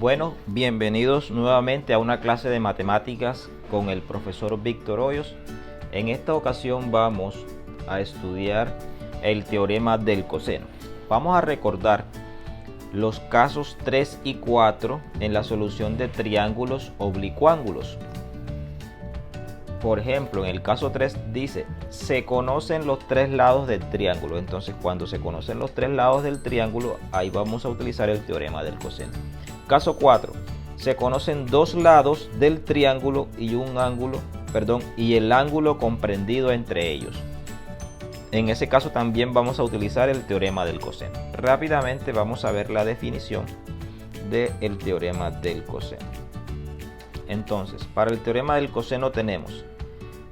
Bueno, bienvenidos nuevamente a una clase de matemáticas con el profesor Víctor Hoyos. En esta ocasión vamos a estudiar el teorema del coseno. Vamos a recordar los casos 3 y 4 en la solución de triángulos oblicuángulos. Por ejemplo, en el caso 3 dice, se conocen los tres lados del triángulo. Entonces, cuando se conocen los tres lados del triángulo, ahí vamos a utilizar el teorema del coseno. Caso 4, se conocen dos lados del triángulo y el ángulo comprendido entre ellos. En ese caso también vamos a utilizar el teorema del coseno. Rápidamente vamos a ver la definición del teorema del coseno. Entonces, para el teorema del coseno tenemos,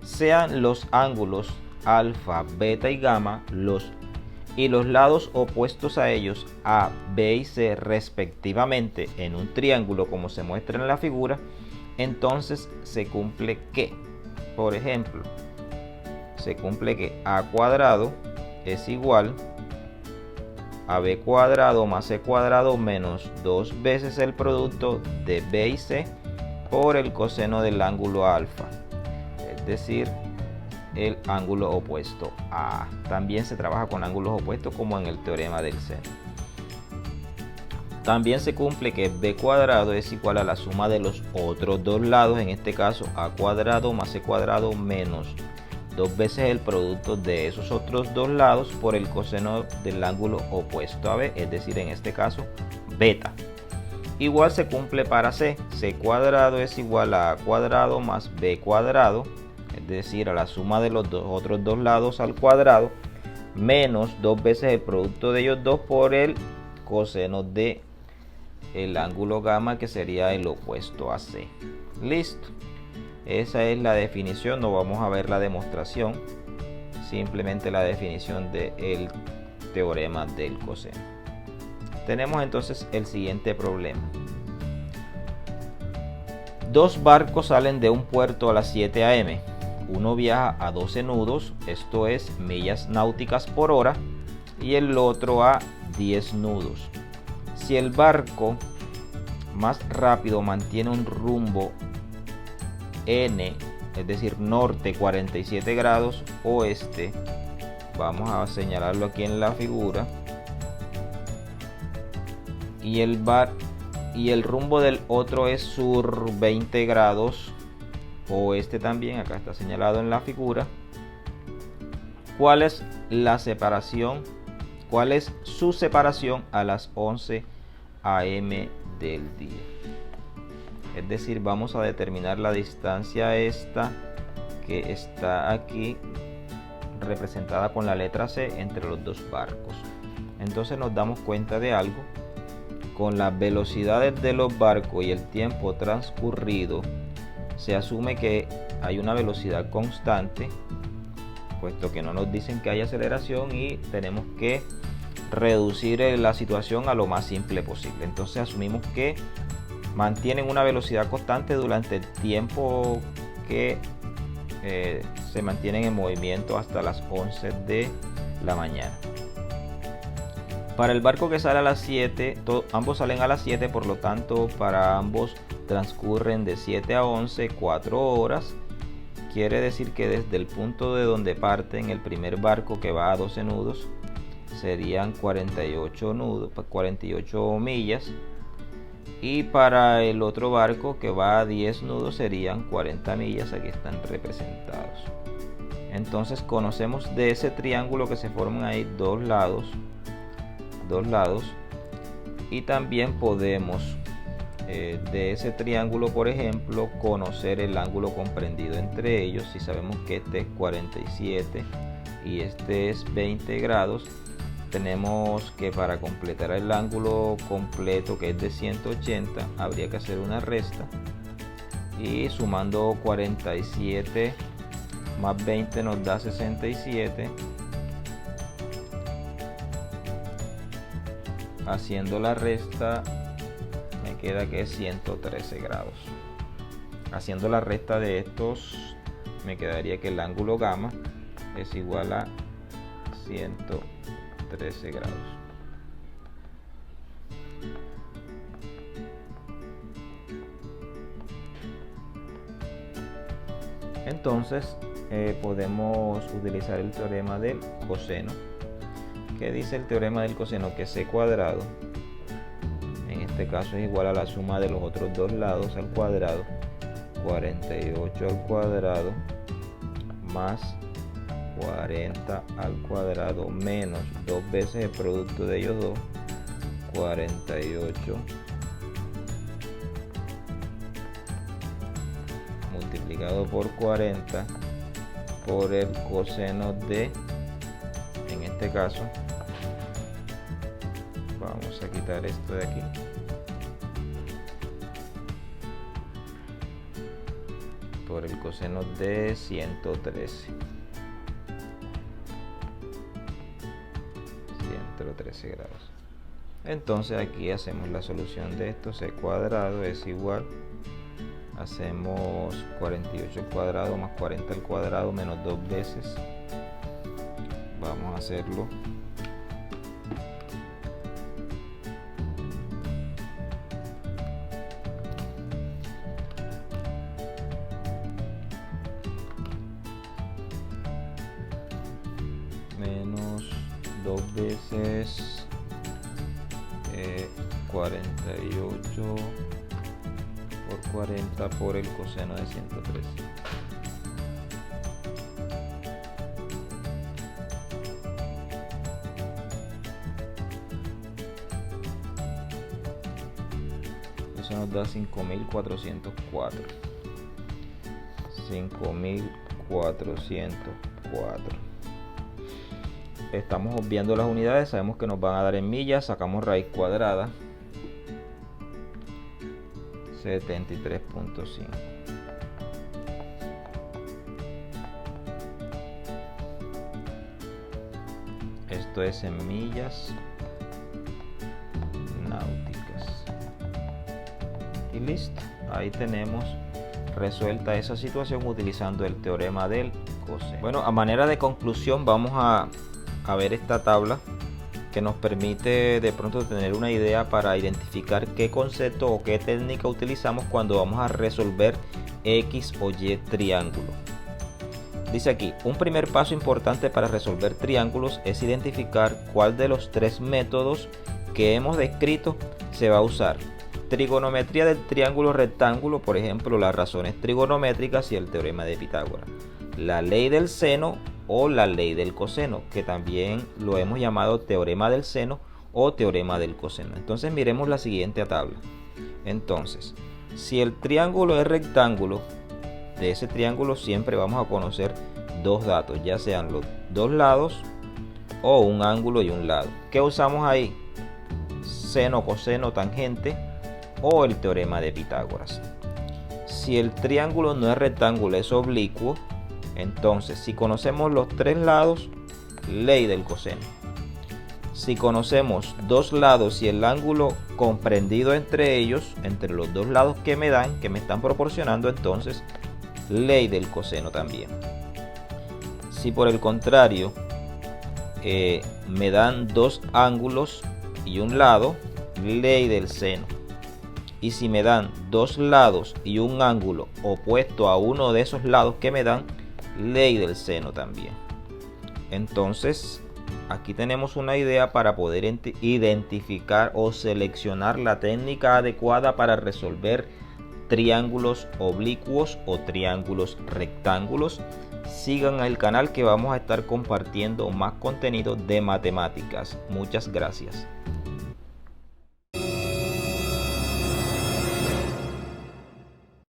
sean los ángulos alfa, beta y gamma los lados opuestos a ellos, A, B y C respectivamente, en un triángulo como se muestra en la figura, entonces se cumple que, por ejemplo, se cumple que A cuadrado es igual a B cuadrado más C cuadrado menos 2 veces el producto de B y C por el coseno del ángulo alfa, es decir, el ángulo opuesto a A. También se trabaja con ángulos opuestos como en el teorema del seno. También se cumple que B cuadrado es igual a la suma de los otros dos lados, en este caso A cuadrado más C cuadrado menos 2 veces el producto de esos otros dos lados por el coseno del ángulo opuesto a B, es decir, en este caso beta. Igual se cumple para C. C cuadrado es igual a A cuadrado más B cuadrado, es decir, a la suma de los otros dos lados al cuadrado, menos 2 veces el producto de ellos dos por el coseno de el ángulo gamma, que sería el opuesto a C. Listo. Esa es la definición, no vamos a ver la demostración, simplemente la definición del teorema del coseno. Tenemos entonces el siguiente problema. Dos barcos salen de un puerto a las 7 a.m. Uno viaja a 12 nudos, esto es millas náuticas por hora, y el otro a 10 nudos. Si el barco más rápido mantiene un rumbo N, es decir, norte 47 grados, oeste, vamos a señalarlo aquí en la figura, y el rumbo del otro es sur 20 grados, oeste también, acá está señalado en la figura. ¿Cuál es la separación? ¿Cuál es su separación a las 11 a.m. del día? Es decir, vamos a determinar la distancia esta que está aquí representada con la letra C entre los dos barcos. Entonces nos damos cuenta de algo. Con las velocidades de los barcos y el tiempo transcurrido, se asume que hay una velocidad constante, puesto que no nos dicen que hay aceleración, y tenemos que reducir la situación a lo más simple posible. Entonces asumimos que mantienen una velocidad constante durante el tiempo que se mantienen en movimiento hasta las 11 de la mañana. Para el barco que sale a las 7, ambos salen a las 7, por lo tanto para ambos transcurren de 7 a 11 4 horas. Quiere decir que desde el punto de donde parten el primer barco, que va a 12 nudos, serían 48 millas, y para el otro barco que va a 10 nudos serían 40 millas, aquí están representados. Entonces conocemos de ese triángulo que se forman ahí dos lados, y también podemos de ese triángulo, por ejemplo, conocer el ángulo comprendido entre ellos. Si sabemos que este es 47 y este es 20 grados, tenemos que para completar el ángulo completo, que es de 180, habría que hacer una resta, y sumando 47 más 20 nos da 67. Haciendo la resta me queda que es 113 grados. Haciendo la resta de estos me quedaría que el ángulo gamma es igual a 113 grados. Entonces podemos utilizar el teorema del coseno. ¿Qué dice el teorema del coseno? Que c cuadrado, en este caso, es igual a la suma de los otros dos lados al cuadrado, 48 al cuadrado más 40 al cuadrado menos dos veces el producto de ellos dos, 48 multiplicado por 40 por el coseno de, en este caso, vamos a quitar esto de aquí, por el coseno de 113 grados. Entonces aquí hacemos la solución de esto. C cuadrado es igual, hacemos 48 al cuadrado más 40 al cuadrado menos dos veces, vamos a hacerlo menos dos veces 48 por 40 por el coseno de 113. Eso nos da 5404. 5404. Estamos obviando las unidades, sabemos que nos van a dar en millas, sacamos raíz cuadrada, 73.5. Esto es en millas náuticas. Y listo, ahí tenemos resuelta esa situación utilizando el teorema del coseno. Bueno, a manera de conclusión vamos a ver esta tabla que nos permite de pronto tener una idea para identificar qué concepto o qué técnica utilizamos cuando vamos a resolver X o Y triángulo. Dice aquí, un primer paso importante para resolver triángulos es identificar cuál de los tres métodos que hemos descrito se va a usar. Trigonometría del triángulo rectángulo, por ejemplo, las razones trigonométricas y el teorema de Pitágoras. La ley del seno o la ley del coseno, que también lo hemos llamado teorema del seno o teorema del coseno. Entonces miremos la siguiente tabla. Entonces, si el triángulo es rectángulo, de ese triángulo siempre vamos a conocer dos datos, ya sean los dos lados o un ángulo y un lado. ¿Qué usamos ahí? Seno, coseno, tangente o el teorema de Pitágoras. Si el triángulo no es rectángulo, es oblicuo, entonces si conocemos los tres lados, ley del coseno. Si conocemos dos lados y el ángulo comprendido entre ellos, entre los dos lados que me están proporcionando, entonces ley del coseno también. Si por el contrario me dan dos ángulos y un lado, ley del seno. Y si me dan dos lados y un ángulo opuesto a uno de esos lados que me dan, ley del seno también. Entonces aquí tenemos una idea para poder identificar o seleccionar la técnica adecuada para resolver triángulos oblicuos o triángulos rectángulos. Sigan el canal que vamos a estar compartiendo más contenido de matemáticas. Muchas gracias.